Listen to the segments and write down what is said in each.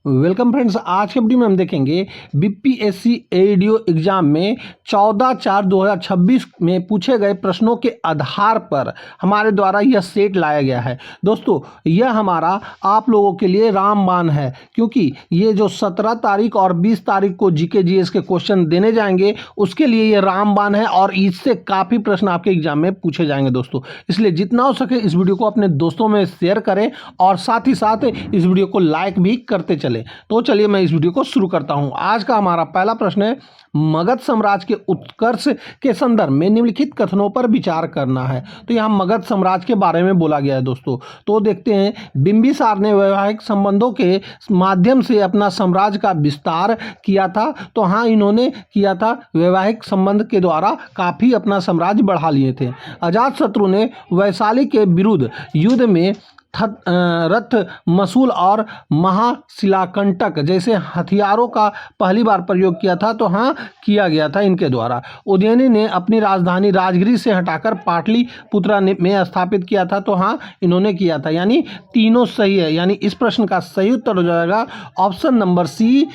Welcome friends. आज के video में हम देखेंगे बीपीएससी एडीओ एग्जाम में 14/4/2026 में पूछे गए प्रश्नों के आधार पर हमारे द्वारा यह सेट लाया गया है। दोस्तों, यह हमारा आप लोगों के लिए रामबाण है, क्योंकि ये जो 17 तारीख और 20 तारीख को जीके जीएस के क्वेश्चन देने जाएंगे उसके लिए ये रामबाण है और इससे काफ़ी प्रश्न आपके एग्जाम में पूछे जाएंगे दोस्तों। इसलिए जितना हो सके इस वीडियो को अपने दोस्तों में शेयर करें और साथ ही साथ इस वीडियो को लाइक भी करते चले। तो चलिए मैं इस वीडियो को शुरू करता हूं। आज का हमारा पहला प्रश्न है, मगध साम्राज्य के उत्कर्ष के संदर्भ में निम्नलिखित कथनों पर विचार करना है। तो यहां मगध साम्राज्य के बारे में बोला गया है दोस्तों। तो देखते हैं, बिंबिसार ने वैवाहिक संबंधों के माध्यम से अपना साम्राज्य का विस्तार किया था। तो हाँ, इन्होंने किया था, वैवाहिक संबंध के द्वारा काफी अपना साम्राज्य बढ़ा लिए थे। अजातशत्रु ने वैशाली के विरुद्ध युद्ध में रथ, मसूल और महाशिलाकंटक जैसे हथियारों का पहली बार प्रयोग किया था। तो हाँ, किया गया था इनके द्वारा। उदयनी ने अपनी राजधानी राजगिरी से हटाकर पाटलिपुत्रा में स्थापित किया था। तो हाँ, इन्होंने किया था। यानी तीनों सही है, यानी इस प्रश्न का सही उत्तर हो जाएगा ऑप्शन नंबर सी।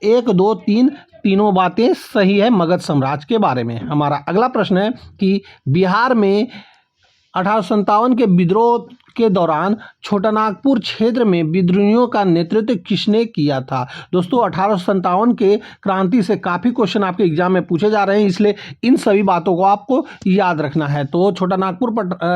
1, 2, 3 तीनों बातें सही है मगध साम्राज्य के बारे में। हमारा अगला प्रश्न है कि बिहार में 1857 के विद्रोह के दौरान छोटानागपुर क्षेत्र में विद्रोहियों का नेतृत्व किसने किया था। दोस्तों, 1857 के क्रांति से काफ़ी क्वेश्चन आपके एग्जाम में पूछे जा रहे हैं, इसलिए इन सभी बातों को आपको याद रखना है। तो छोटानागपुर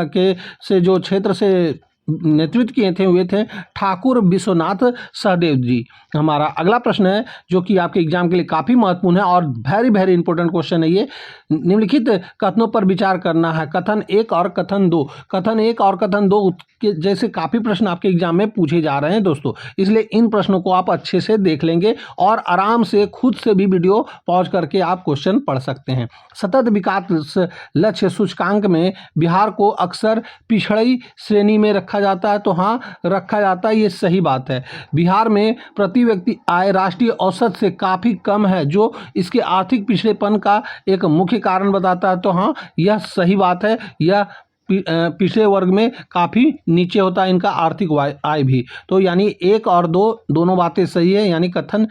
के से जो क्षेत्र से नेतृत्व किए हुए थे ठाकुर विश्वनाथ सहदेव जी। हमारा अगला प्रश्न है जो कि आपके एग्जाम के लिए काफ़ी महत्वपूर्ण है और वेरी वेरी इंपॉर्टेंट क्वेश्चन है ये। निम्नलिखित कथनों पर विचार करना है, कथन 1 और कथन 2। कथन 1 और कथन 2 के जैसे काफ़ी प्रश्न आपके एग्जाम में पूछे जा रहे हैं दोस्तों, इसलिए इन प्रश्नों को आप अच्छे से देख लेंगे और आराम से खुद से भी वीडियो पॉज करके आप क्वेश्चन पढ़ सकते हैं। सतत विकास लक्ष्य सूचकांक में बिहार को अक्सर पिछड़ी श्रेणी में रखा जाता है। तो हाँ, रखा जाता है, ये सही बात है। बिहार में प्रति व्यक्ति आय राष्ट्रीय औसत से काफ़ी कम है, जो इसके आर्थिक पिछड़ेपन का एक मुख्य कारण बताता है। तो हाँ, यह सही बात है। यह पिछड़े वर्ग में काफ़ी नीचे होता है इनका आर्थिक आय भी। तो यानी 1 और 2 दोनों बातें सही है, यानी कथन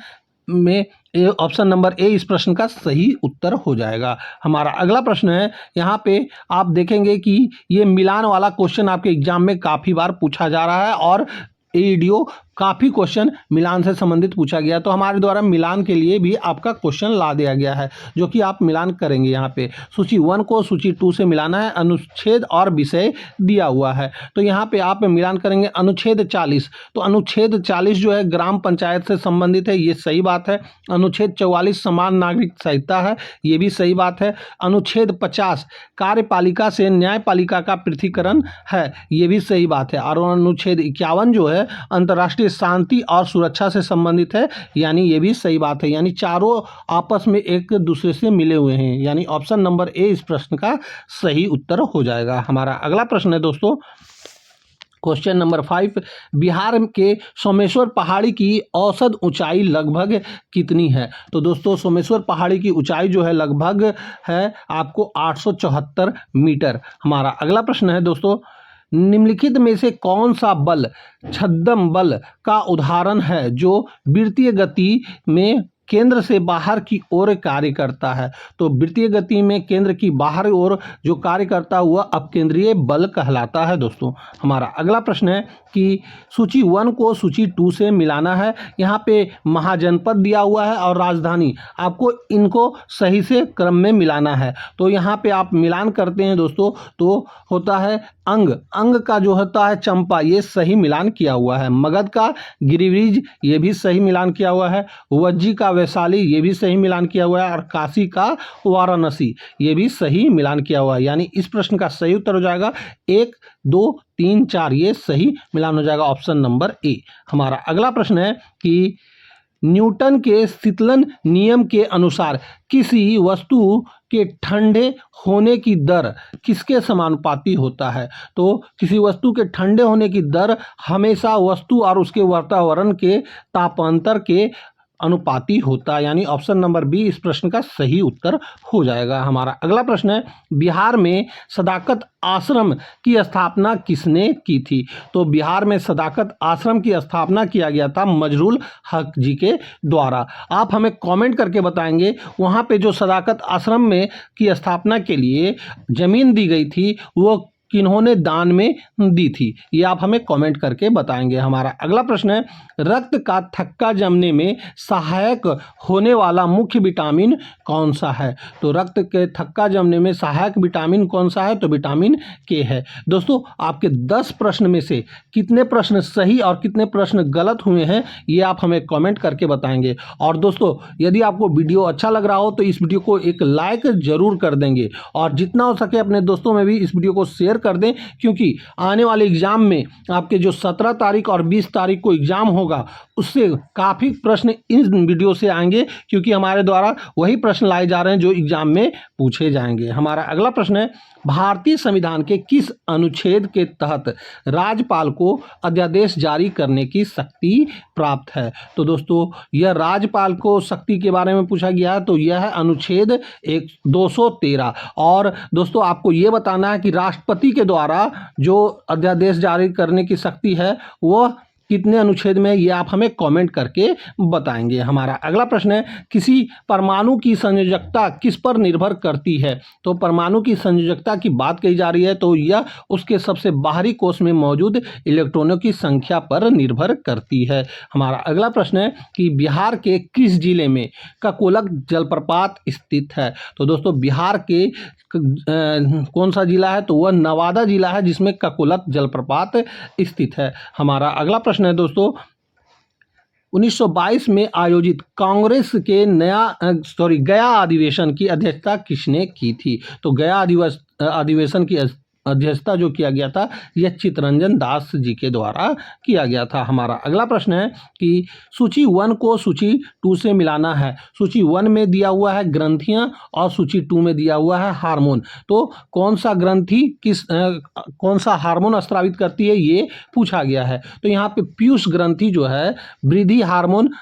में ऑप्शन नंबर ए इस प्रश्न का सही उत्तर हो जाएगा। हमारा अगला प्रश्न है, यहाँ पे आप देखेंगे कि ये मिलान वाला क्वेश्चन आपके एग्जाम में काफ़ी बार पूछा जा रहा है और एडीओ काफ़ी क्वेश्चन मिलान से संबंधित पूछा गया। तो हमारे द्वारा मिलान के लिए भी आपका क्वेश्चन ला दिया गया है, जो कि आप मिलान करेंगे। यहाँ पे सूची 1 को सूची 2 से मिलाना है, अनुच्छेद और विषय दिया हुआ है। तो यहाँ पे आप मिलान करेंगे अनुच्छेद 40। तो अनुच्छेद 40 जो है ग्राम पंचायत से संबंधित है, ये सही बात है। अनुच्छेद 44 समान नागरिक संहिता है, ये भी सही बात है। अनुच्छेद 50 कार्यपालिका से न्यायपालिका का पृथकीकरण है, ये भी सही बात है। और अनुच्छेद 51 जो है अंतर्राष्ट्रीय शांति और सुरक्षा से संबंधित है, यानी ये भी सही बात है। यानी चारों आपस में एक दूसरे से मिले हुए हैं, यानी ऑप्शन नंबर ए इस प्रश्न का सही उत्तर हो जाएगा। हमारा अगला प्रश्न है दोस्तों, क्वेश्चन नंबर 5, बिहार के सोमेश्वर पहाड़ी की औसत ऊंचाई लगभग कितनी है। तो दोस्तों, सोमेश्वर पहाड़ी की ऊंचाई जो है लगभग है आपको 874 मीटर। हमारा अगला प्रश्न है दोस्तों, निम्नलिखित में से कौन सा बल छद्म बल का उदाहरण है जो वृत्तीय गति में केंद्र से बाहर की ओर कार्य करता है। तो वृत्तीय गति में केंद्र की बाहर ओर जो कार्य करता हुआ अपकेंद्रीय बल कहलाता है दोस्तों। हमारा अगला प्रश्न है कि सूची 1 को सूची 2 से मिलाना है। यहाँ पे महाजनपद दिया हुआ है और राजधानी, आपको इनको सही से क्रम में मिलाना है। तो यहाँ पे आप मिलान करते हैं दोस्तों, तो होता है अंग का जो होता है चंपा, ये सही मिलान किया हुआ है। मगध का गिरिब्रिज, ये भी सही मिलान किया हुआ है। वज्जी का वैशाली, ये भी सही मिलान किया हुआ है। और काशी का वाराणसी, ये भी सही मिलान किया हुआ है। यानी इस प्रश्न का सही उत्तर हो जाएगा 1, 2, 3, 4, ये सही मिलान हो जाएगा ऑप्शन नंबर ए। हमारा अगला प्रश्न है कि न्यूटन के शीतलन नियम के अनुसार किसी वस्तु के ठंडे होने की दर किसके समानुपाती होता है। तो किसी वस्तु के ठंडे होने की दर हमेशा वस्तु और उसके वातावरण के तापांतर के अनुपाती होता है, यानी ऑप्शन नंबर बी इस प्रश्न का सही उत्तर हो जाएगा। हमारा अगला प्रश्न है, बिहार में सदाकत आश्रम की स्थापना किसने की थी? तो बिहार में सदाकत आश्रम की स्थापना किया गया था मजरूल हक जी के द्वारा। आप हमें कमेंट करके बताएंगे वहाँ पे जो सदाकत आश्रम में की स्थापना के लिए जमीन दी गई थी वो किन्होंने दान में दी थी, ये आप हमें कमेंट करके बताएंगे। हमारा अगला प्रश्न है, रक्त का थक्का जमने में सहायक होने वाला मुख्य विटामिन कौन सा है? तो रक्त के थक्का जमने में सहायक विटामिन कौन सा है? तो विटामिन के है। दोस्तों आपके 10 प्रश्न में से कितने प्रश्न सही और कितने प्रश्न गलत हुए हैं ये आप हमें कमेंट करके बताएंगे। और दोस्तों यदि आपको वीडियो अच्छा लग रहा हो तो इस वीडियो को एक लाइक जरूर कर देंगे और जितना हो सके अपने दोस्तों में भी इस वीडियो को शेयर कर दें, क्योंकि आने वाले एग्जाम में आपके जो 17 तारीख और 20 तारीख को एग्जाम होगा उससे काफ़ी प्रश्न इन वीडियो से आएंगे, क्योंकि हमारे द्वारा वही प्रश्न लाए जा रहे हैं जो एग्जाम में पूछे जाएंगे। हमारा अगला प्रश्न है, भारतीय संविधान के किस अनुच्छेद के तहत राज्यपाल को अध्यादेश जारी करने की शक्ति प्राप्त है? तो दोस्तों यह राज्यपाल को शक्ति के बारे में पूछा गया है, तो यह है अनुच्छेद 213। और दोस्तों आपको यह बताना है कि राष्ट्रपति के द्वारा जो अध्यादेश जारी करने की शक्ति है वह कितने अनुच्छेद में, ये आप हमें कमेंट करके बताएंगे। हमारा अगला प्रश्न है, किसी परमाणु की संयोजकता किस पर निर्भर करती है? तो परमाणु की संयोजकता की बात कही जा रही है तो यह उसके सबसे बाहरी कोश में मौजूद इलेक्ट्रॉनों की संख्या पर निर्भर करती है। हमारा अगला प्रश्न है कि बिहार के किस जिले में ककोलक जलप्रपात स्थित है? तो दोस्तों बिहार के कौन सा जिला है? तो वह नवादा जिला है जिसमें ककोलक जलप्रपात स्थित है। हमारा अगला प्रश्न है दोस्तों, 1922 में आयोजित कांग्रेस के गया अधिवेशन की अध्यक्षता किसने की थी? तो गया अधिवेशन की अध्यक्षता जो किया गया था यह चित्तरंजन दास जी के द्वारा किया गया था। हमारा अगला प्रश्न है कि सूची 1 को सूची 2 से मिलाना है। सूची 1 में दिया हुआ है ग्रंथियां और सूची 2 में दिया हुआ है हार्मोन। तो कौन सा ग्रंथि कौन सा हार्मोन स्रावित करती है ये पूछा गया है। तो यहाँ पे पीयूष ग्रंथि जो है वृद्धि हार्मोन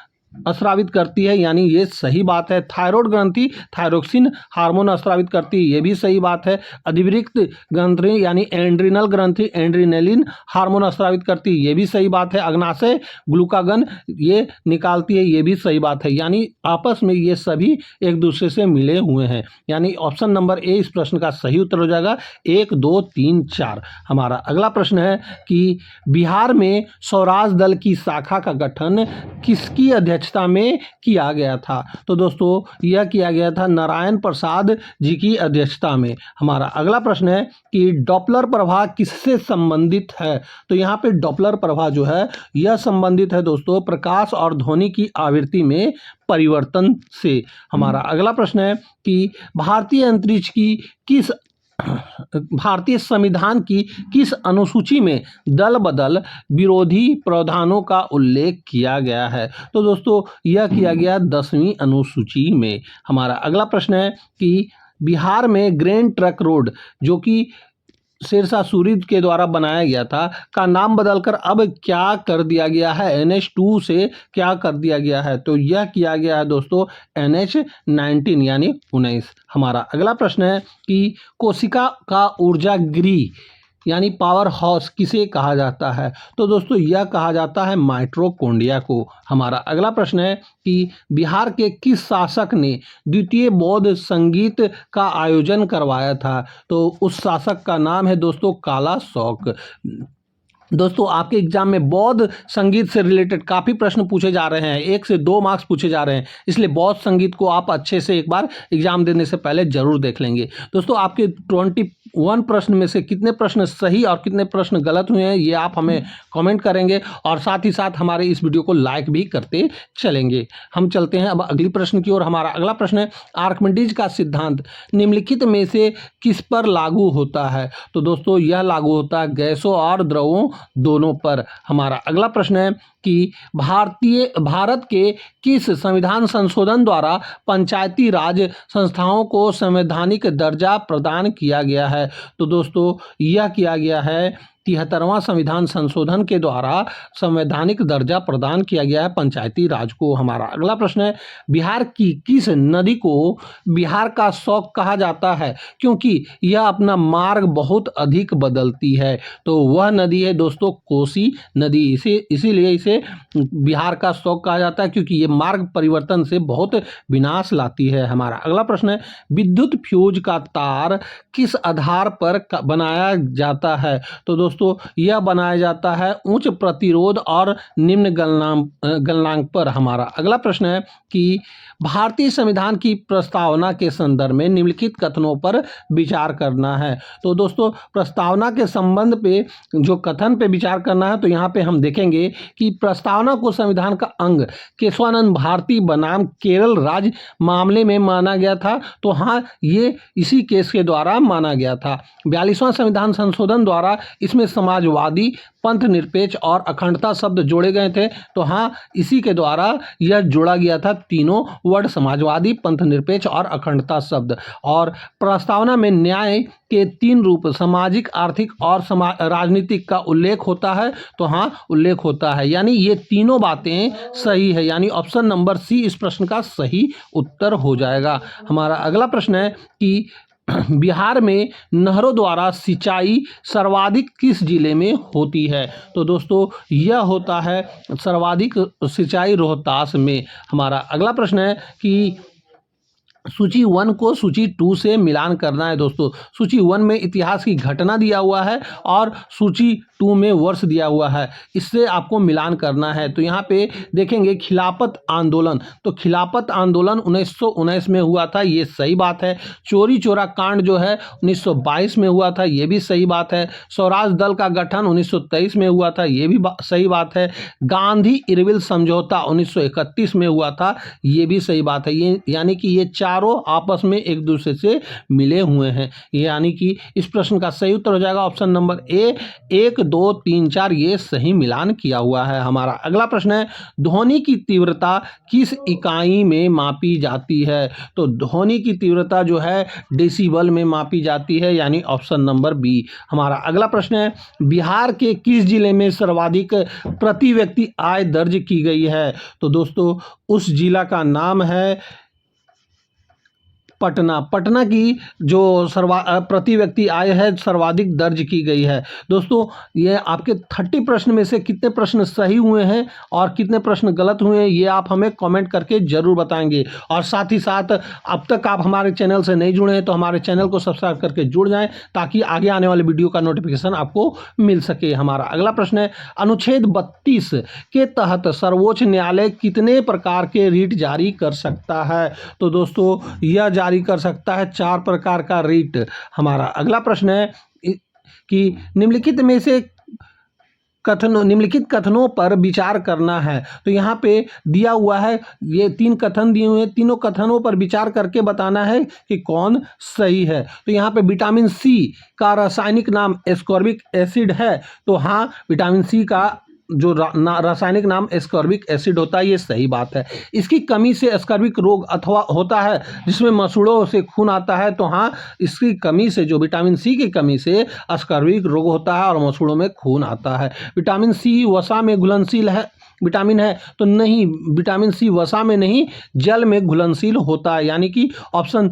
स्रावित करती है, यानी ये सही बात है। थायराइड ग्रंथि थायरोक्सिन हार्मोन स्रावित करती है, ये भी सही बात है। अधिवृक्क ग्रंथि यानी एंड्रिनल ग्रंथि एंड्रिनेलिन हार्मोन स्रावित करती है, ये भी सही बात है। अग्नाशय ग्लूकागन ये निकालती है, ये भी सही बात है। यानी आपस में ये सभी एक दूसरे से मिले हुए हैं, यानी ऑप्शन नंबर ए इस प्रश्न का सही उत्तर हो जाएगा। 1 2 3 4। हमारा अगला प्रश्न है कि बिहार में स्वराज दल की शाखा का गठन किसकी अध्यक्षता में किया गया था? तो दोस्तों यह किया गया था नारायण प्रसाद जी की अध्यक्षता में। हमारा अगला प्रश्न है कि डॉपलर प्रभाव किससे संबंधित है? तो यहाँ पे डॉपलर प्रभाव जो है यह संबंधित है दोस्तों प्रकाश और ध्वनि की आवृत्ति में परिवर्तन से। हमारा अगला प्रश्न है कि भारतीय संविधान की किस अनुसूची में दल बदल विरोधी प्रावधानों का उल्लेख किया गया है? तो दोस्तों यह किया गया 10वीं अनुसूची में। हमारा अगला प्रश्न है कि बिहार में ग्रैंड ट्रक रोड जो कि शेरशाह सूरी के द्वारा बनाया गया था का नाम बदलकर अब क्या कर दिया गया है? NH2 से क्या कर दिया गया है? तो यह किया गया है दोस्तों NH19 यानी 19। हमारा अगला प्रश्न है कि कोशिका का ऊर्जा गृह यानी पावर हाउस किसे कहा जाता है? तो दोस्तों यह कहा जाता है माइटोकॉन्ड्रिया को। हमारा अगला प्रश्न है कि बिहार के किस शासक ने द्वितीय बौद्ध संगीत का आयोजन करवाया था? तो उस शासक का नाम है दोस्तों काला शौक। दोस्तों आपके एग्जाम में बौद्ध संगीत से रिलेटेड काफ़ी प्रश्न पूछे जा रहे हैं, 1 से 2 मार्क्स पूछे जा रहे हैं, इसलिए बौद्ध संगीत को आप अच्छे से एक बार एग्जाम देने से पहले जरूर देख लेंगे। दोस्तों आपके 21 प्रश्न में से कितने प्रश्न सही और कितने प्रश्न गलत हुए हैं ये आप हमें कमेंट करेंगे और साथ ही साथ हमारे इस वीडियो को लाइक भी करते चलेंगे। हम चलते हैं अब अगली प्रश्न की ओर। हमारा अगला प्रश्न है आर्किमिडीज का सिद्धांत निम्नलिखित में से किस पर लागू होता है? तो दोस्तों यह लागू होता है गैसों और द्रवों दोनों पर। हमारा अगला प्रश्न है कि भारत के किस संविधान संशोधन द्वारा पंचायती राज संस्थाओं को संवैधानिक दर्जा प्रदान किया गया है? तो दोस्तों यह किया गया है 73वां संविधान संशोधन के द्वारा संवैधानिक दर्जा प्रदान किया गया है पंचायती राज को। हमारा अगला प्रश्न है, बिहार की किस नदी को बिहार का शौक कहा जाता है? क्योंकि यह अपना मार्ग बहुत अधिक बदलती है। तो वह नदी है दोस्तों कोसी नदी। इसीलिए इसे बिहार का शौक कहा जाता है, क्योंकि ये मार्ग परिवर्तन से बहुत विनाश लाती है। हमारा अगला प्रश्न है, विद्युत फ्यूज का तार किस आधार पर बनाया जाता है? तो दोस्तों यह बनाया जाता है उच्च प्रतिरोध और निम्न गलनांक पर। हमारा अगला प्रश्न है कि भारतीय संविधान की प्रस्तावना के संदर्भ में निम्नलिखित कथनों पर विचार करना है। तो दोस्तों प्रस्तावना के संबंध पे जो कथन पे विचार करना है, तो यहाँ पे हम देखेंगे कि प्रस्तावना को संविधान का अंग केशवानंद भारती बनाम केरल राज्य मामले में माना गया था। तो हाँ, ये इसी केस के द्वारा माना गया था। 42वां संविधान संशोधन द्वारा इसमें समाजवादी, पंथ निरपेक्ष और अखंडता शब्द जोड़े गए थे। तो हाँ, इसी के द्वारा यह जोड़ा गया था, तीनों वर्ड समाजवादी, पंथ निरपेक्ष और अखंडता शब्द। और प्रस्तावना में न्याय के 3 रूप सामाजिक, आर्थिक और राजनीतिक का उल्लेख होता है। तो हाँ, उल्लेख होता है, यानी ये तीनों बातें सही है, यानी ऑप्शन नंबर सी इस प्रश्न का सही उत्तर हो जाएगा। हमारा अगला प्रश्न है कि बिहार में नहरों द्वारा सिंचाई सर्वाधिक किस जिले में होती है? तो दोस्तों यह होता है सर्वाधिक सिंचाई रोहतास में। हमारा अगला प्रश्न है कि सूची 1 को सूची 2 से मिलान करना है। दोस्तों सूची 1 में इतिहास की घटना दिया हुआ है और सूची 2 में वर्ष दिया हुआ है, इससे आपको मिलान करना है। तो यहाँ पे देखेंगे खिलाफत आंदोलन, तो खिलाफत आंदोलन 1919 में हुआ था, ये सही बात है। चोरी चोरा कांड जो है 1922 में हुआ था, ये भी सही बात है। स्वराज दल का गठन 1923 में हुआ था, ये भी सही बात है। गांधी इरविल समझौता 1931 में हुआ था, ये भी सही बात है। ये यानी कि ये चारों आपस में एक दूसरे से मिले हुए हैं, यानी कि इस प्रश्न का सही उत्तर हो जाएगा ऑप्शन नंबर ए। 1 2 3 4 ये सही मिलान किया हुआ है। हमारा अगला प्रश्न है, ध्वनि की तीव्रता किस इकाई में मापी जाती है? तो ध्वनि की तीव्रता जो है डेसिबल में मापी जाती है, यानी ऑप्शन नंबर बी। हमारा अगला प्रश्न है, बिहार के किस जिले में सर्वाधिक प्रति व्यक्ति आय दर्ज की गई है? तो दोस्तों उस जिला का नाम है पटना। पटना की जो प्रति व्यक्ति आय है सर्वाधिक दर्ज की गई है। दोस्तों ये आपके 30 प्रश्न में से कितने प्रश्न सही हुए हैं और कितने प्रश्न गलत हुए हैं, ये आप हमें कमेंट करके जरूर बताएंगे। और साथ ही साथ अब तक आप हमारे चैनल से नहीं जुड़े हैं तो हमारे चैनल को सब्सक्राइब करके जुड़ जाएं, ताकि आगे आने वाले वीडियो का नोटिफिकेशन आपको मिल सके। हमारा अगला प्रश्न है, अनुच्छेद 32 के तहत सर्वोच्च न्यायालय कितने प्रकार के रिट जारी कर सकता है? तो दोस्तों यह जारी कर सकता है 4 प्रकार का रिट। हमारा अगला प्रश्न है कि निम्नलिखित में से निम्नलिखित कथनों पर विचार करना है। तो यहाँ पे दिया हुआ है, ये 3 कथन दिए हुए हैं, तीनों कथनों पर विचार करके बताना है कि कौन सही है। तो यहाँ पे विटामिन सी का रासायनिक नाम एस्कॉर्बिक एसिड है। तो हाँ, विटामिन सी का जो रासायनिक नाम एस्कॉर्बिक एसिड होता है, ये सही बात है। इसकी कमी से एस्कॉर्बिक रोग अथवा होता है, जिसमें मसूड़ों से खून आता है। तो हाँ, इसकी कमी से, जो विटामिन सी की कमी से एस्कॉर्बिक रोग होता है और मसूड़ों में खून आता है। विटामिन सी वसा में घुलनशील है, विटामिन है तो नहीं, विटामिन सी वसा में नहीं जल में घुलनशील होता है, यानी कि ऑप्शन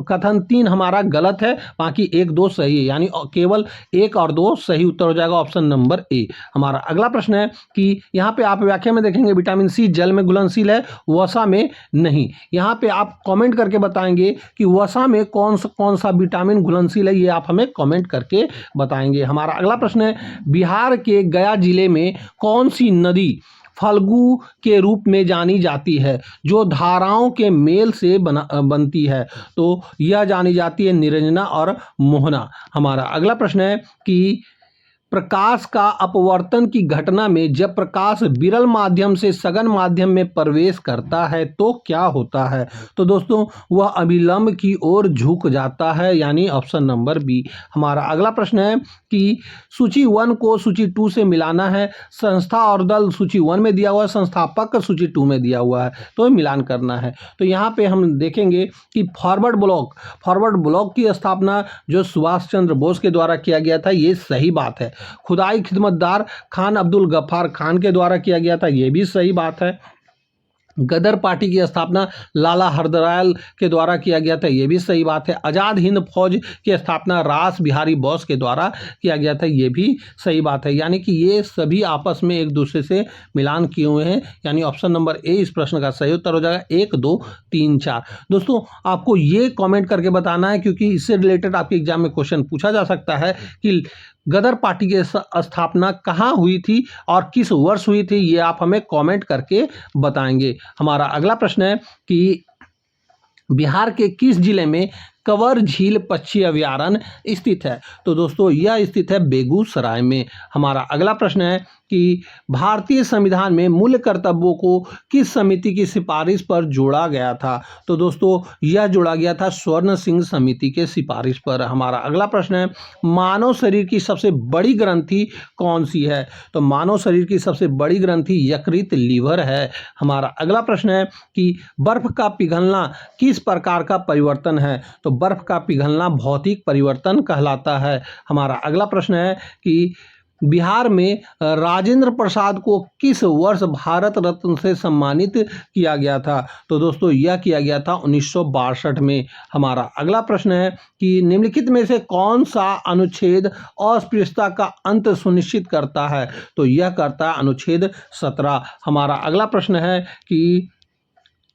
कथन 3 हमारा गलत है, बाकी 1 2 सही है, यानी केवल 1 और 2 सही उत्तर हो जाएगा ऑप्शन नंबर ए। हमारा अगला प्रश्न है कि यहाँ पे आप व्याख्या में देखेंगे विटामिन सी जल में घुलनशील है, वसा में नहीं। यहाँ पे आप कमेंट करके बताएंगे कि वसा में कौन सा विटामिन घुलनशील है, ये आप हमें कमेंट करके बताएंगे। हमारा अगला प्रश्न है, बिहार के गया जिले में कौन सी नदी फल्गु के रूप में जानी जाती है, जो धाराओं के मेल से बनती है? तो यह जानी जाती है निरंजना और मोहना। हमारा अगला प्रश्न है कि प्रकाश का अपवर्तन की घटना में जब प्रकाश विरल माध्यम से सघन माध्यम में प्रवेश करता है तो क्या होता है? तो दोस्तों वह अभिलंब की ओर झुक जाता है, यानी ऑप्शन नंबर बी। हमारा अगला प्रश्न है कि सूची 1 को सूची 2 से मिलाना है। संस्था और दल सूची 1 में दिया हुआ है, संस्थापक सूची 2 में दिया हुआ है, तो मिलान करना है। तो यहाँ पे हम देखेंगे कि फॉरवर्ड ब्लॉक की स्थापना जो सुभाष चंद्र बोस के द्वारा किया गया था, ये सही बात है। खुदाई खिदमतदार खान अब्दुल गफ्फार खान के द्वारा किया गया था, ये भी सही बात है। गदर पार्टी की स्थापना लाला हरदयाल के द्वारा किया गया था, ये भी सही बात है। आज़ाद हिंद फौज की स्थापना रास बिहारी बोस के द्वारा किया गया था, ये भी सही बात है। यानी कि ये सभी आपस में एक दूसरे से मिलान किए हुए हैं, यानी ऑप्शन नंबर ए इस प्रश्न का सही उत्तर हो जाएगा। 1, 2, 3, 4। दोस्तों आपको ये कॉमेंट करके बताना है, क्योंकि इससे रिलेटेड आपके एग्जाम में क्वेश्चन पूछा जा सकता है कि गदर पार्टी की स्थापना कहाँ हुई थी और किस वर्ष हुई थी, ये आप हमें कमेंट करके बताएंगे। हमारा अगला प्रश्न है कि बिहार के किस जिले में कंवर झील पक्षी अभयारण्य स्थित है? तो दोस्तों यह स्थित है बेगूसराय में। हमारा अगला प्रश्न है कि भारतीय संविधान में मूल कर्तव्यों को किस समिति की सिफारिश पर जोड़ा गया था? तो दोस्तों यह जोड़ा गया था स्वर्ण सिंह समिति के सिफारिश पर। हमारा अगला प्रश्न है मानव शरीर की सबसे बड़ी ग्रंथि कौन सी है? तो मानव शरीर की सबसे बड़ी ग्रंथि यकृत लीवर है। हमारा अगला प्रश्न है कि बर्फ का पिघलना किस प्रकार का परिवर्तन है? तो बर्फ का पिघलना भौतिक परिवर्तन कहलाता है। हमारा अगला प्रश्न है कि बिहार में राजेंद्र प्रसाद को किस वर्ष भारत रत्न से सम्मानित किया गया था? तो दोस्तों यह किया गया था 1962 में। हमारा अगला प्रश्न है कि निम्नलिखित में से कौन सा अनुच्छेद अस्पृश्यता का अंत सुनिश्चित करता है? तो यह करता है अनुच्छेद 17। हमारा अगला प्रश्न है कि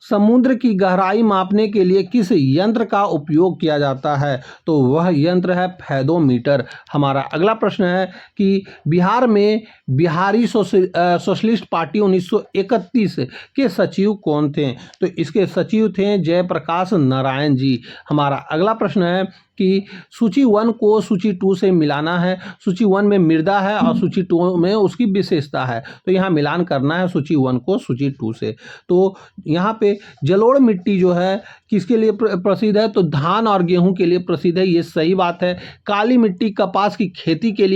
समुद्र की गहराई मापने के लिए किस यंत्र का उपयोग किया जाता है? तो वह यंत्र है फैदोमीटर। हमारा अगला प्रश्न है कि बिहार में बिहारी सोशलिस्ट पार्टी 1931 के सचिव कौन थे? तो इसके सचिव थे जयप्रकाश नारायण जी। हमारा अगला प्रश्न है कि सूची 1 को सूची 2 से मिलाना है। सूची 1 में मृदा है और सूची 2 में उसकी विशेषता है, तो यहाँ मिलान करना है सूची 1 को सूची 2 से। तो यहाँ पे जलोढ़ मिट्टी जो है किसके लिए प्रसिद्ध है? तो धान और गेहूं के लिए प्रसिद्ध है, ये सही बात है। काली मिट्टी कपास की खेती के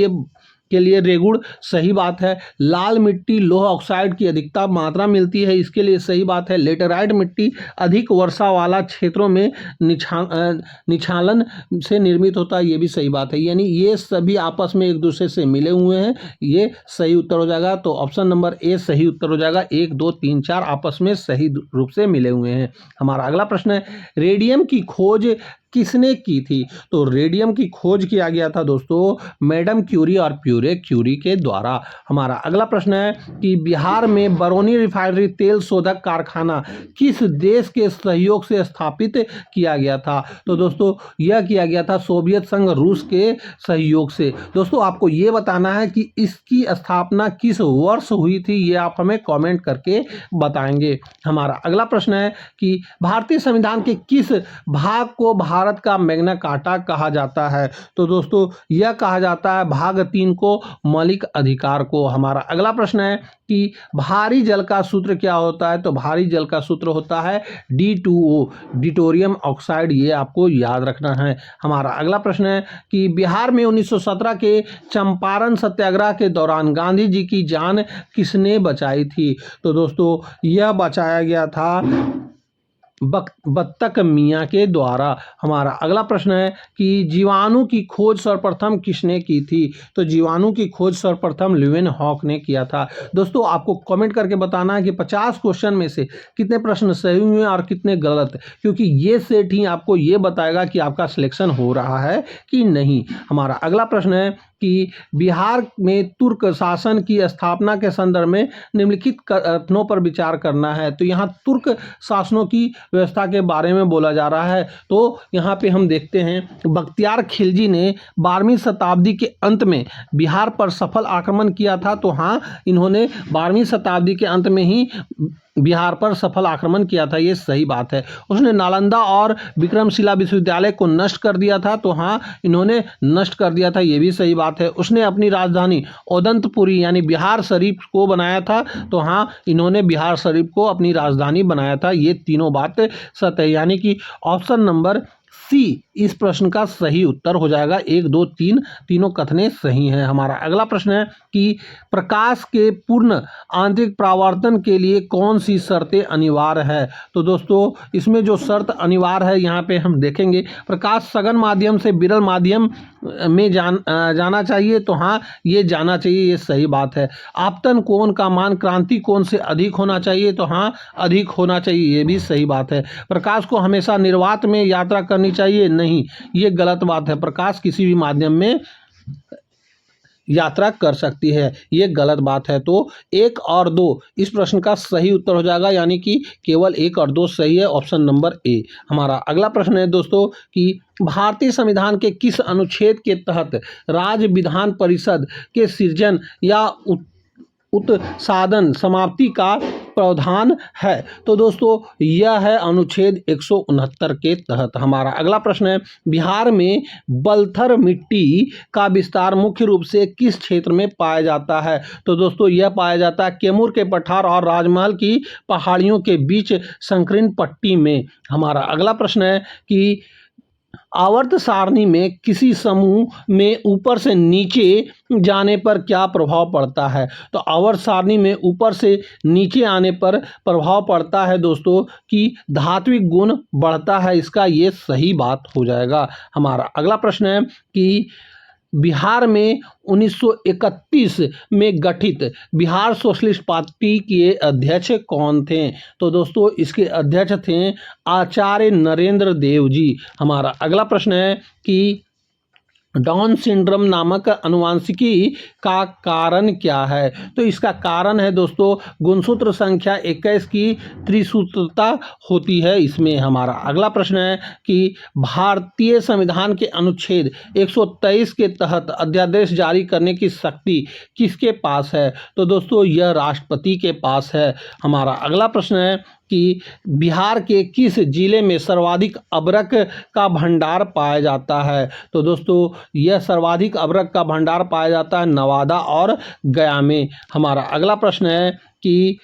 लिए रेगुड़, सही बात है। लाल मिट्टी लोह ऑक्साइड की अधिकता मात्रा मिलती है, इसके लिए सही बात है। लेटेराइट मिट्टी अधिक वर्षा वाला क्षेत्रों में निछालन से निर्मित होता है, ये भी सही बात है। यानी ये सभी आपस में एक दूसरे से मिले हुए हैं, ये सही उत्तर हो जाएगा। तो ऑप्शन नंबर ए सही उत्तर हो जाएगा। 1, 2, 3, 4 आपस में सही रूप से मिले हुए हैं। हमारा अगला प्रश्न है रेडियम की खोज किसने की थी? तो रेडियम की खोज किया गया था दोस्तों मैडम क्यूरी और प्यूरे क्यूरी के द्वारा। हमारा अगला प्रश्न है कि बिहार में बरौनी रिफाइनरी तेल शोधक कारखाना किस देश के सहयोग से स्थापित किया गया था? तो दोस्तों यह किया गया था सोवियत संघ रूस के सहयोग से। दोस्तों आपको ये बताना है कि इसकी स्थापना किस वर्ष हुई थी, ये आप हमें कमेंट करके बताएंगे। हमारा अगला प्रश्न है कि भारतीय संविधान के किस भाग को भारत का मैग्ना कार्टा कहा जाता है? तो दोस्तों यह कहा जाता है भाग 3 को मौलिक अधिकार को। हमारा अगला प्रश्न है कि भारी जल का सूत्र क्या होता है? तो भारी जल का सूत्र होता है D2O, डिटोरियम ऑक्साइड, ये आपको याद रखना है। हमारा अगला प्रश्न है कि बिहार में 1917 के चंपारण सत्याग्रह के दौरान गांधी जी की जान किसने बचाई थी? तो दोस्तों यह बचाया गया था बत्तक मियाँ के द्वारा। हमारा अगला प्रश्न है कि जीवाणु की खोज सर्वप्रथम किसने की थी? तो जीवाणु की खोज सर्वप्रथम ल्यूवेनहॉक ने किया था। दोस्तों आपको कमेंट करके बताना है कि 50 क्वेश्चन में से कितने प्रश्न सही हुए और कितने गलत, क्योंकि ये सेट ही आपको ये बताएगा कि आपका सिलेक्शन हो रहा है कि नहीं। हमारा अगला प्रश्न है कि बिहार में तुर्क शासन की स्थापना के संदर्भ में निम्नलिखित कथनों पर विचार करना है। तो यहाँ तुर्क शासनों की व्यवस्था के बारे में बोला जा रहा है। तो यहाँ पे हम देखते हैं बख्तियार खिलजी ने 12वीं शताब्दी के अंत में बिहार पर सफल आक्रमण किया था। तो हाँ, इन्होंने 12वीं शताब्दी के अंत में ही बिहार पर सफल आक्रमण किया था, ये सही बात है। उसने नालंदा और विक्रमशिला विश्वविद्यालय को नष्ट कर दिया था, तो हाँ इन्होंने नष्ट कर दिया था, ये भी सही बात है। उसने अपनी राजधानी ओदंतपुरी यानी बिहार शरीफ को बनाया था, तो हाँ इन्होंने बिहार शरीफ को अपनी राजधानी बनाया था। ये तीनों बात सत्य है, यानी कि ऑप्शन नंबर सी इस प्रश्न का सही उत्तर हो जाएगा। 1, 2, 3 तीनों कथनें सही हैं। हमारा अगला प्रश्न है कि प्रकाश के पूर्ण आंतरिक परावर्तन के लिए कौन सी शर्तें अनिवार्य है। तो दोस्तों इसमें जो शर्त अनिवार्य है यहाँ पे हम देखेंगे, प्रकाश सघन माध्यम से विरल माध्यम में जाना चाहिए, तो हाँ ये जाना चाहिए, ये सही बात है। आपतन कोण का मान क्रांति कोण से अधिक होना चाहिए, तो हाँ अधिक होना चाहिए, ये भी सही बात है। प्रकाश को हमेशा निर्वात में यात्रा करनी चाहिए, नहीं ये गलत बात है। प्रकाश किसी भी माध्यम में यात्रा कर सकती है, ये गलत बात है। तो 1 और 2 इस प्रश्न का सही उत्तर हो जाएगा, यानी कि केवल 1 और 2 सही है, ऑप्शन नंबर ए। हमारा अगला प्रश्न है दोस्तों कि भारतीय संविधान के किस अनुच्छेद के तहत राज्य विधान परिषद के सृजन या उत्सादन समाप्ति का प्रावधान है। तो दोस्तों यह है अनुच्छेद 169 के तहत। हमारा अगला प्रश्न है बिहार में बलथर मिट्टी का विस्तार मुख्य रूप से किस क्षेत्र में पाया जाता है। तो दोस्तों यह पाया जाता है कैमूर के पठार और राजमहल की पहाड़ियों के बीच संकीर्ण पट्टी में। हमारा अगला प्रश्न है कि आवर्त सारणी में किसी समूह में ऊपर से नीचे जाने पर क्या प्रभाव पड़ता है। तो आवर्त सारणी में ऊपर से नीचे आने पर प्रभाव पड़ता है दोस्तों कि धात्विक गुण बढ़ता है, इसका ये सही बात हो जाएगा। हमारा अगला प्रश्न है कि बिहार में 1931 में गठित बिहार सोशलिस्ट पार्टी के अध्यक्ष कौन थे। तो दोस्तों इसके अध्यक्ष थे आचार्य नरेंद्र देव जी। हमारा अगला प्रश्न है कि डाउन सिंड्रोम नामक अनुवांशिकी का कारण क्या है। तो इसका कारण है दोस्तों गुणसूत्र संख्या 21 की त्रिसूत्रता होती है इसमें। हमारा अगला प्रश्न है कि भारतीय संविधान के अनुच्छेद 123 के तहत अध्यादेश जारी करने की शक्ति किसके पास है। तो दोस्तों यह राष्ट्रपति के पास है। हमारा अगला प्रश्न है कि बिहार के किस जिले में सर्वाधिक अबरक का भंडार पाया जाता है। तो दोस्तों यह सर्वाधिक अबरक का भंडार पाया जाता है नवादा और गया में। हमारा अगला प्रश्न है कि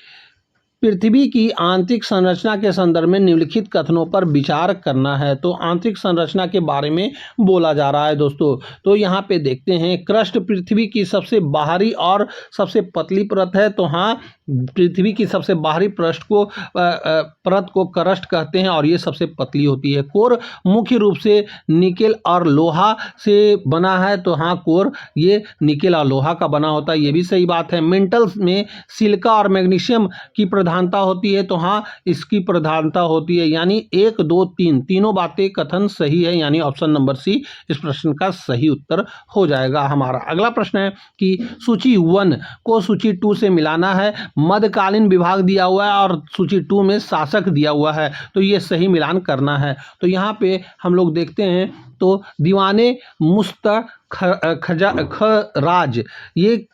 पृथ्वी की आंतरिक संरचना के संदर्भ में निम्नलिखित कथनों पर विचार करना है। तो आंतरिक संरचना के बारे में बोला जा रहा है दोस्तों। तो यहाँ पे देखते हैं क्रस्ट पृथ्वी की सबसे बाहरी और सबसे पतली परत है। तो हाँ पृथ्वी की सबसे बाहरी परत को क्रस्ट कहते हैं और ये सबसे पतली होती है। कोर मुख्य रूप से निकेल और लोहा से बना है। तो हाँ कोर ये निकेल और लोहा का बना होता है, ये भी सही बात है। मेंटल्स में सिलिका और मैग्नीशियम की प्रधानता होती है। तो हाँ इसकी प्रधानता होती है, यानी 1, 2, 3 तीनों बातें कथन सही है, यानी ऑप्शन नंबर सी इस प्रश्न का सही उत्तर हो जाएगा। हमारा अगला प्रश्न है कि सूची 1 को सूची 2 से मिलाना है। मध्यकालीन विभाग दिया हुआ है और सूची 2 में शासक दिया हुआ है, तो ये सही मिलान करना है। तो यहाँ पे हम लोग देखते हैं तो दीवाने मुस्तखराज ये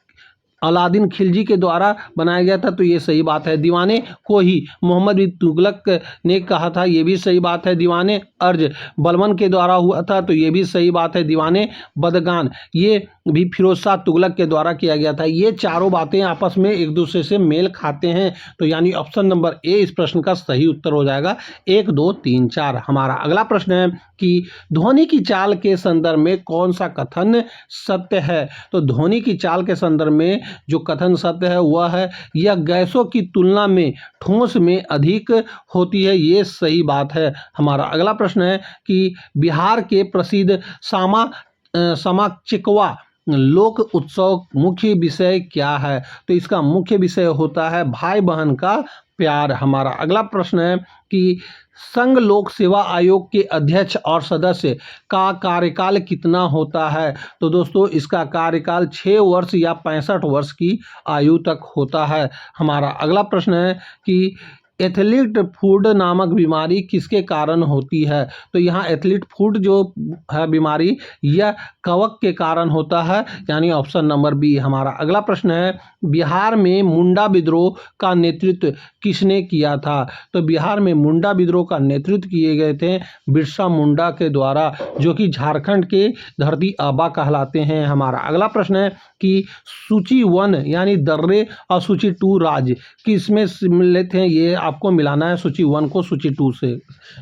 अलादीन खिलजी के द्वारा बनाया गया था, तो ये सही बात है। दीवाने को ही मोहम्मद बिन तुगलक ने कहा था, ये भी सही बात है। दीवाने अर्ज बलबन के द्वारा हुआ था, तो ये भी सही बात है। दीवाने बदगान ये भी फिरोज शाह तुगलक के द्वारा किया गया था। ये चारों बातें आपस में एक दूसरे से मेल खाते हैं, तो यानी ऑप्शन नंबर ए इस प्रश्न का सही उत्तर हो जाएगा। 1, 2, 3, 4। हमारा अगला प्रश्न है कि ध्वनि की चाल के संदर्भ में कौन सा कथन सत्य है। तो ध्वनि की चाल के संदर्भ में जो कथन सत्य है वह है यह गैसों की तुलना में ठोस में अधिक होती है, ये सही बात है। हमारा अगला प्रश्न है कि बिहार के प्रसिद्ध सामा चिकवा लोक उत्सव मुख्य विषय क्या है। तो इसका मुख्य विषय होता है भाई बहन का प्यार। हमारा अगला प्रश्न है कि संघ लोक सेवा आयोग के अध्यक्ष और सदस्य का कार्यकाल कितना होता है। तो दोस्तों इसका कार्यकाल 6 वर्ष या 65 वर्ष की आयु तक होता है। हमारा अगला प्रश्न है कि एथलीट फूड नामक बीमारी किसके कारण होती है। तो यहाँ एथलीट फूड जो है बीमारी यह कवक के कारण होता है, यानी ऑप्शन नंबर बी। हमारा अगला प्रश्न है बिहार में मुंडा विद्रोह का नेतृत्व किसने किया था? तो बिहार में मुंडा विद्रोह का नेतृत्व किए गए थे बिरसा मुंडा के द्वारा, जो कि झारखंड के धरती आबा कहलाते हैं। हमारा अगला प्रश्न है कि सूची 1 यानी दर्रे और सूची 2 राज्य किसमें सम्मिलित हैं? ये आपको मिलाना है सूची 1 को सूची 2 से।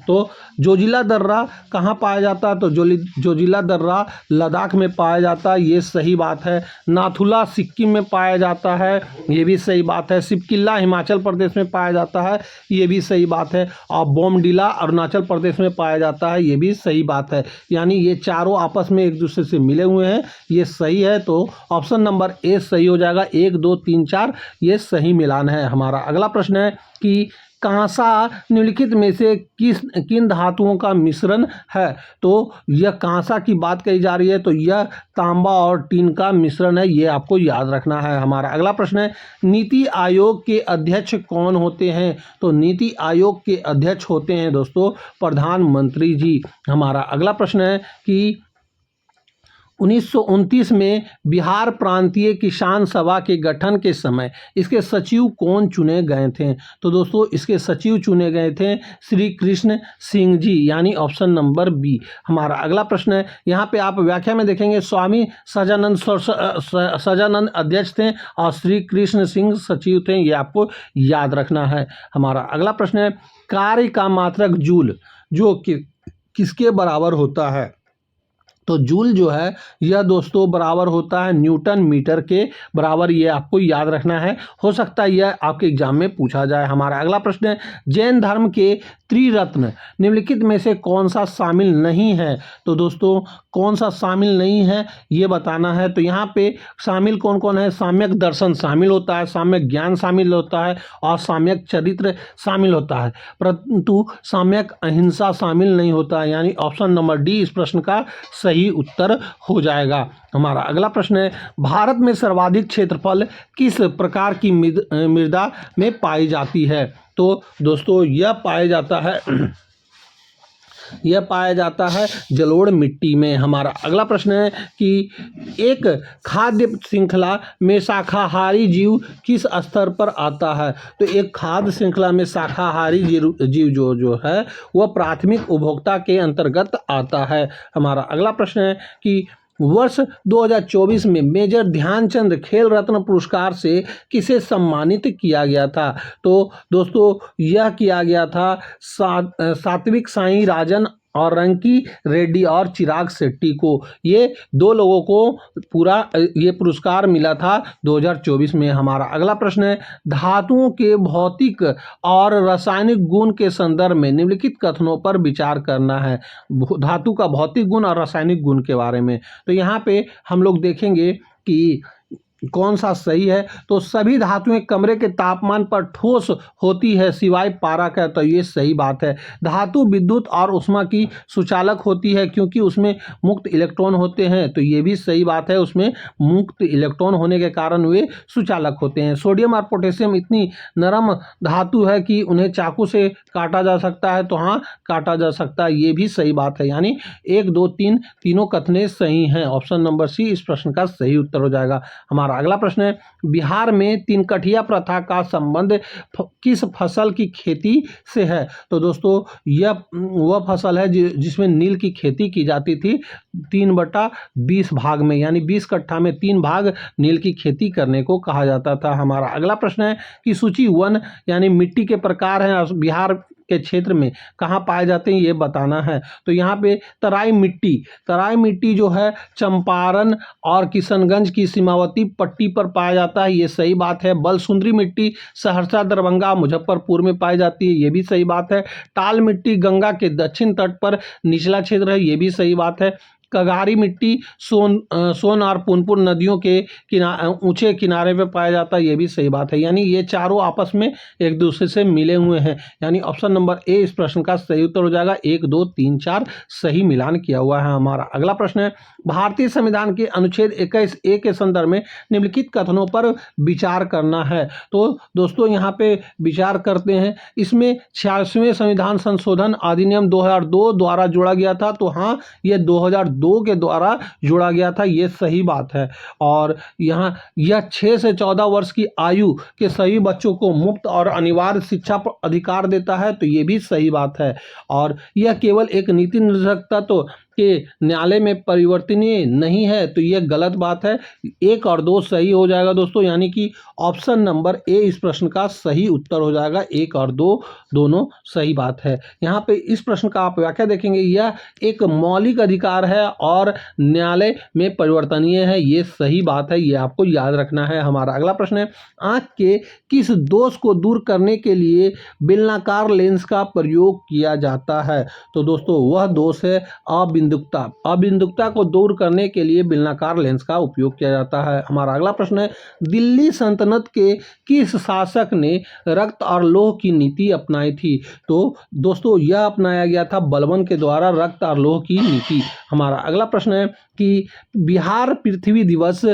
तो जोजिला दर्रा कहाँ पाया जाता है? तो जोजिला दर्रा लद्दाख में पाया जाता है, ये सही बात है। नाथुला सिक्किम में पाया जाता है, ये भी सही बात है। सिपकिल्ला हिमाचल प्रदेश में पाया जाता है, ये भी सही बात है। और बोमडिला अरुणाचल प्रदेश में पाया जाता है, ये भी सही बात है। यानी ये चारों आपस में एक दूसरे से मिले हुए हैं, ये सही है। तो ऑप्शन नंबर ए सही हो जाएगा। 1 2 3 4 ये सही मिलान है। हमारा अगला प्रश्न है कि कांसा निम्नलिखित में से किन धातुओं का मिश्रण है? तो यह कांसा की बात कही जा रही है, तो यह तांबा और टीन का मिश्रण है, ये आपको याद रखना है। हमारा अगला प्रश्न है नीति आयोग के अध्यक्ष कौन होते हैं? तो नीति आयोग के अध्यक्ष होते हैं दोस्तों प्रधानमंत्री जी। हमारा अगला प्रश्न है कि 1929 में बिहार प्रांतीय किसान सभा के गठन के समय इसके सचिव कौन चुने गए थे? तो दोस्तों इसके सचिव चुने गए थे श्री कृष्ण सिंह जी, यानी ऑप्शन नंबर बी। हमारा अगला प्रश्न है, यहाँ पे आप व्याख्या में देखेंगे स्वामी सजानंद अध्यक्ष थे और श्री कृष्ण सिंह सचिव थे, ये आपको याद रखना है। हमारा अगला प्रश्न है कार्य का मात्रक जूल जो किसके बराबर होता है? तो जूल जो है यह दोस्तों बराबर होता है न्यूटन मीटर के बराबर, ये आपको याद रखना है। हो सकता है यह आपके एग्जाम में पूछा जाए। हमारा अगला प्रश्न है जैन धर्म के त्रिरत्न निम्नलिखित में से कौन सा शामिल नहीं है? तो दोस्तों कौन सा शामिल नहीं है ये बताना है। तो यहाँ पे शामिल कौन कौन है? साम्यक दर्शन शामिल होता है, साम्यक ज्ञान शामिल होता है और साम्यक चरित्र शामिल होता है, परंतु साम्यक अहिंसा शामिल नहीं होता है। यानी ऑप्शन नंबर डी इस प्रश्न का सही उत्तर हो जाएगा। हमारा अगला प्रश्न है भारत में सर्वाधिक क्षेत्रफल किस प्रकार की मृदा में पाई जाती है? तो दोस्तों यह पाया जाता है जलोढ़ मिट्टी में। हमारा अगला प्रश्न है कि एक खाद्य श्रृंखला में शाकाहारी जीव किस स्तर पर आता है? तो एक खाद्य श्रृंखला में शाकाहारी जीव जो है वह प्राथमिक उपभोक्ता के अंतर्गत आता है। हमारा अगला प्रश्न है कि वर्ष 2024 में मेजर ध्यानचंद खेल रत्न पुरस्कार से किसे सम्मानित किया गया था? तो दोस्तों यह किया गया था सात्विक साई राजन और रंकी रेड्डी और चिराग शेट्टी को। ये 2 लोगों को पूरा ये पुरस्कार मिला था 2024 में। हमारा अगला प्रश्न है धातुओं के भौतिक और रासायनिक गुण के संदर्भ में निम्नलिखित कथनों पर विचार करना है। धातु का भौतिक गुण और रासायनिक गुण के बारे में। तो यहाँ पे हम लोग देखेंगे कि कौन सा सही है। तो सभी धातुएं कमरे के तापमान पर ठोस होती है सिवाय पारा का, तो ये सही बात है। धातु विद्युत और ऊष्मा की सुचालक होती है क्योंकि उसमें मुक्त इलेक्ट्रॉन होते हैं, तो ये भी सही बात है, उसमें मुक्त इलेक्ट्रॉन होने के कारण वे सुचालक होते हैं। सोडियम और पोटेशियम इतनी नरम धातु है कि उन्हें चाकू से काटा जा सकता है, तो हाँ काटा जा सकता है, ये भी सही बात है। यानी 1 2 3 तीनों कथने सही हैं। ऑप्शन नंबर सी इस प्रश्न का सही उत्तर हो जाएगा। हमारा अगला प्रश्न है बिहार में 3 कठिया प्रथा का संबंध किस फसल की खेती से है? तो दोस्तों यह वह फसल है जिसमें नील की खेती की जाती थी 3/20 भाग में, यानी 20 कट्ठा में 3 भाग नील की खेती करने को कहा जाता था। हमारा अगला प्रश्न है कि सूची 1 यानी मिट्टी के प्रकार हैं बिहार के क्षेत्र में कहाँ पाए जाते हैं ये बताना है। तो यहाँ पे तराई मिट्टी जो है चंपारण और किशनगंज की सीमावर्ती पट्टी पर पाया जाता है, ये सही बात है। बलसुंदरी मिट्टी सहरसा दरभंगा मुजफ्फरपुर में पाई जाती है, ये भी सही बात है। टाल मिट्टी गंगा के दक्षिण तट पर निचला क्षेत्र है, ये भी सही बात है। कगारी मिट्टी सोन और पुनपुन नदियों के ऊंचे किनारे पे पाया जाता है, ये भी सही बात है। यानी ये चारों आपस में एक दूसरे से मिले हुए हैं, यानी ऑप्शन नंबर ए इस प्रश्न का सही उत्तर हो जाएगा। 1 2 3 4 सही मिलान किया हुआ है। हमारा अगला प्रश्न है भारतीय संविधान के अनुच्छेद 21A के संदर्भ में निम्नलिखित कथनों पर विचार करना है। तो दोस्तों यहाँ पे विचार करते हैं, इसमें 86वें संविधान संशोधन अधिनियम 2002 द्वारा जोड़ा गया था, तो हाँ ये 2002 2 के द्वारा जोड़ा गया था, ये सही बात है। और यहाँ यह 6 से 14 वर्ष की आयु के सभी बच्चों को मुफ्त और अनिवार्य शिक्षा पर अधिकार देता है, तो ये भी सही बात है। और यह केवल एक नीति निर्धारक तत्व के न्यायालय में परिवर्तनीय नहीं है, तो यह गलत बात है। 1 और 2 सही हो जाएगा दोस्तों, यानी कि ऑप्शन नंबर ए इस प्रश्न का सही उत्तर हो जाएगा। 1 और 2 दोनों सही बात है। यहाँ पे इस प्रश्न का आप व्याख्या देखेंगे, यह एक मौलिक अधिकार है और न्यायालय में परिवर्तनीय है, ये सही बात है, ये आपको याद रखना है। हमारा अगला प्रश्न है, आँख के किस दोष को दूर करने के लिए बेलनाकार लेंस का प्रयोग किया जाता है? तो दोस्तों वह दोष है अबिंदुकता। अबिंदुकता को दूर करने के लिए बेलनाकार लेंस का उपयोग किया जाता है। हमारा अगला प्रश्न है, दिल्ली सल्तनत के किस शासक ने रक्त और लौह की नीति अपनाई थी? तो दोस्तों यह अपनाया गया था बलबन के द्वारा रक्त और लौह की नीति। हमारा अगला प्रश्न है कि बिहार पृथ्वी दिवस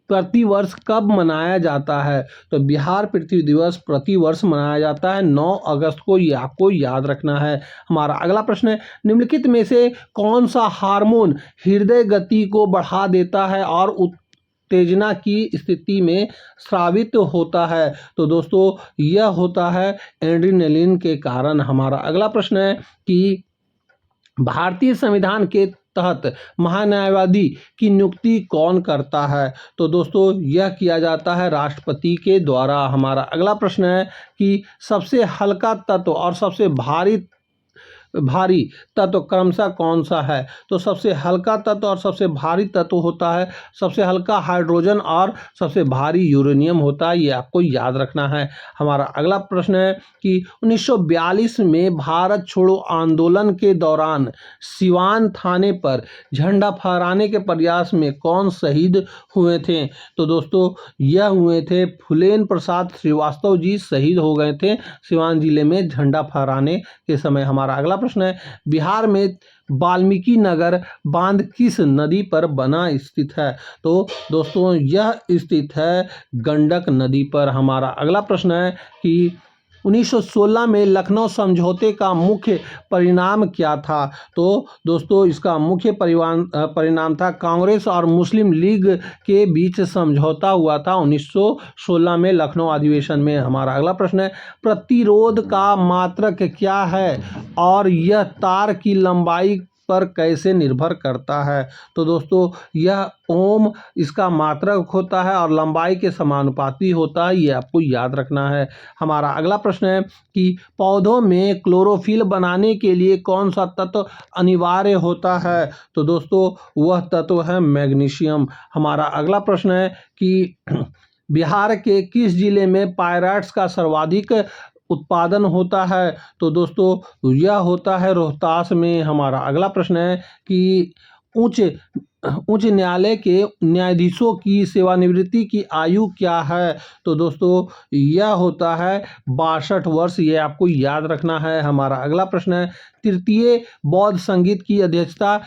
प्रतिवर्ष कब मनाया जाता है? तो बिहार पृथ्वी दिवस प्रतिवर्ष मनाया जाता है 9 अगस्त को, ये आपको याद रखना है। हमारा अगला प्रश्न है, निम्नलिखित में से कौन सा हार्मोन हृदय गति को बढ़ा देता है और उत्तेजना की स्थिति में स्रावित होता है? तो दोस्तों यह होता है एड्रेनलिन के कारण। हमारा अगला प्रश्न है कि भारतीय संविधान के तहत महान्यायवादी की नियुक्ति कौन करता है? तो दोस्तों यह किया जाता है राष्ट्रपति के द्वारा। हमारा अगला प्रश्न है कि सबसे हल्का तत्व और सबसे भारी तत्व क्रमशः कौन सा है? तो सबसे हल्का तत्व और सबसे भारी तत्व होता है, सबसे हल्का हाइड्रोजन और सबसे भारी यूरेनियम होता है, ये आपको याद रखना है। हमारा अगला प्रश्न है कि 1942 में भारत छोड़ो आंदोलन के दौरान सिवान थाने पर झंडा फहराने के प्रयास में कौन शहीद हुए थे? तो दोस्तों यह हुए थे फुलेन प्रसाद श्रीवास्तव जी, शहीद हो गए थे सिवान जिले में झंडा फहराने के समय। हमारा अगला प्रश्न है, बिहार में वाल्मीकि नगर बांध किस नदी पर बना स्थित है? तो दोस्तों यह स्थित है गंडक नदी पर। हमारा अगला प्रश्न है कि 1916 में लखनऊ समझौते का मुख्य परिणाम क्या था? तो दोस्तों इसका मुख्य परिणाम था कांग्रेस और मुस्लिम लीग के बीच समझौता हुआ था 1916 में लखनऊ अधिवेशन में। हमारा अगला प्रश्न है, प्रतिरोध का मात्रक क्या है और यह तार की लंबाई पर कैसे निर्भर करता है? तो दोस्तों यह ओम इसका मात्रक होता है और लंबाई के समानुपाती होता है, ये आपको याद रखना है। हमारा अगला प्रश्न है कि पौधों में क्लोरोफिल बनाने के लिए कौन सा तत्व अनिवार्य होता है? तो दोस्तों वह तत्व है मैग्नीशियम। हमारा अगला प्रश्न है कि बिहार के किस जिले में पायरेट्स का सर्वाधिक उत्पादन होता है? तो दोस्तों यह होता है रोहतास में। हमारा अगला प्रश्न है कि उच्च न्यायालय के न्यायाधीशों की सेवानिवृत्ति की आयु क्या है? तो दोस्तों यह होता है 62 वर्ष, ये आपको याद रखना है। हमारा अगला प्रश्न है, तृतीय बौद्ध संगीत की अध्यक्षता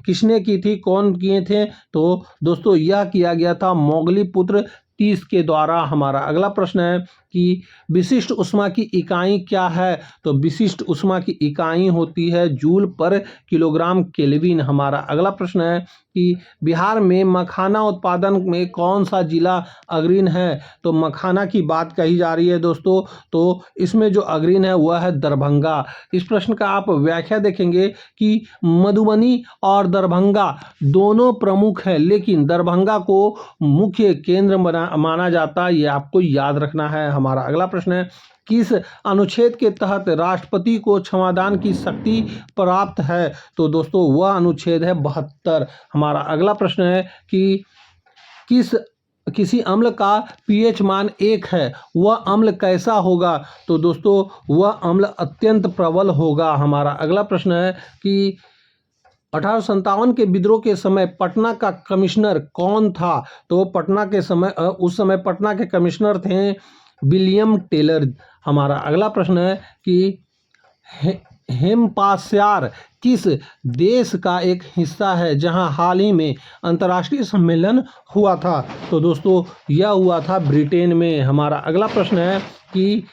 किसने की थी, कौन किए थे? तो दोस्तों यह किया गया था मोगलीपुत्र तीस के द्वारा। हमारा अगला प्रश्न है कि विशिष्ट ऊष्मा की इकाई क्या है? तो विशिष्ट ऊष्मा की इकाई होती है जूल पर किलोग्राम केल्विन। हमारा अगला प्रश्न है कि बिहार में मखाना उत्पादन में कौन सा जिला अग्रणी है? तो मखाना की बात कही जा रही है दोस्तों, तो इसमें जो अग्रणी है वह है दरभंगा। इस प्रश्न का आप व्याख्या देखेंगे कि मधुबनी और दरभंगा दोनों प्रमुख है, लेकिन दरभंगा को मुख्य केंद्र माना जाता है, ये आपको याद रखना है। हमारा अगला प्रश्न है, किस अनुच्छेद के तहत राष्ट्रपति को क्षमादान की शक्ति प्राप्त है? तो दोस्तों वह अनुच्छेद है 72। हमारा अगला प्रश्न है कि किसी अम्ल का pH मान 1 है, वह अम्ल कैसा होगा? तो दोस्तों वह अम्ल अत्यंत प्रबल होगा। हमारा अगला प्रश्न है कि 1857 के विद्रोह के समय पटना का कमिश्नर कौन था? तो उस समय पटना के कमिश्नर थे विलियम टेलर। हमारा अगला प्रश्न है कि हेम्पाशायर किस देश का एक हिस्सा है जहां हाल ही में अंतर्राष्ट्रीय सम्मेलन हुआ था? तो दोस्तों यह हुआ था ब्रिटेन में। हमारा अगला प्रश्न है कि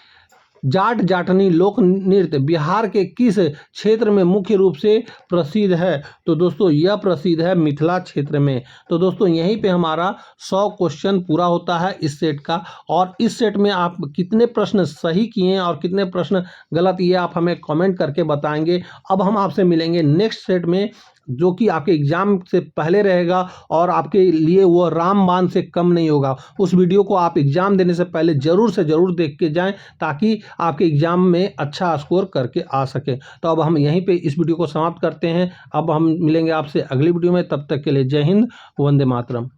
जाट जाटनी लोक नृत्य बिहार के किस क्षेत्र में मुख्य रूप से प्रसिद्ध है? तो दोस्तों यह प्रसिद्ध है मिथिला क्षेत्र में। तो दोस्तों यहीं पे हमारा 100 क्वेश्चन पूरा होता है इस सेट का। और इस सेट में आप कितने प्रश्न सही किए हैं और कितने प्रश्न गलत, ये आप हमें कमेंट करके बताएंगे। अब हम आपसे मिलेंगे नेक्स्ट सेट में, जो कि आपके एग्जाम से पहले रहेगा और आपके लिए वो रामबाण से कम नहीं होगा। उस वीडियो को आप एग्जाम देने से पहले जरूर से जरूर देख के जाएं, ताकि आपके एग्जाम में अच्छा स्कोर करके आ सके। तो अब हम यहीं पे इस वीडियो को समाप्त करते हैं। अब हम मिलेंगे आपसे अगली वीडियो में, तब तक के लिए जय हिंद, वंदे मातरम।